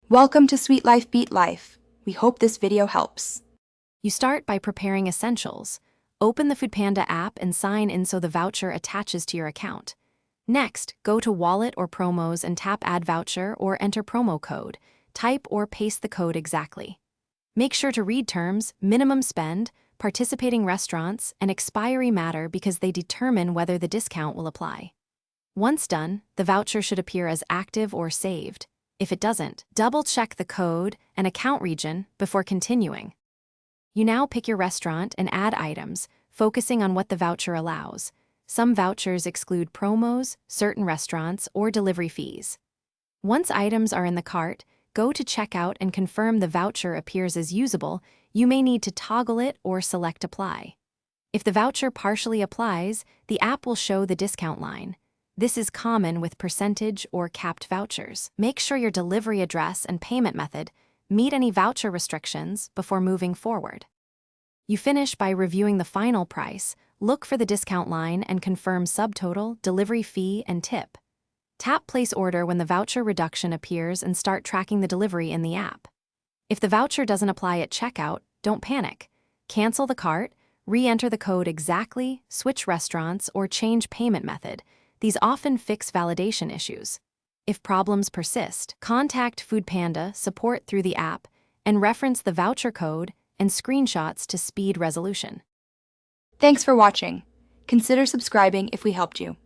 Welcome to Sweet Life Beat Life. We hope this video helps. You start by preparing essentials. Open the Foodpanda app and sign in so the voucher attaches to your account. Next, go to Wallet or Promos and tap Add Voucher or enter promo code. Type or paste the code exactly. Make sure to read terms, minimum spend, participating restaurants, and expiry matter because they determine whether the discount will apply. Once done, the voucher should appear as active or saved. If it doesn't, double-check the code and account region before continuing. You now pick your restaurant and add items, focusing on what the voucher allows. Some vouchers exclude promos, certain restaurants, or delivery fees. Once items are in the cart, go to checkout and confirm the voucher appears as usable. You may need to toggle it or select Apply. If the voucher partially applies, the app will show the discount line. This is common with percentage or capped vouchers. Make sure your delivery address and payment method meet any voucher restrictions before moving forward. You finish by reviewing the final price, look for the discount line and confirm subtotal, delivery fee, and tip. Tap Place Order when the voucher reduction appears and start tracking the delivery in the app. If the voucher doesn't apply at checkout, don't panic. Cancel the cart, re-enter the code exactly, switch restaurants, or change payment method. These often fix validation issues. If problems persist, contact Foodpanda support through the app and reference the voucher code and screenshots to speed resolution. Thanks for watching. Consider subscribing if we helped you.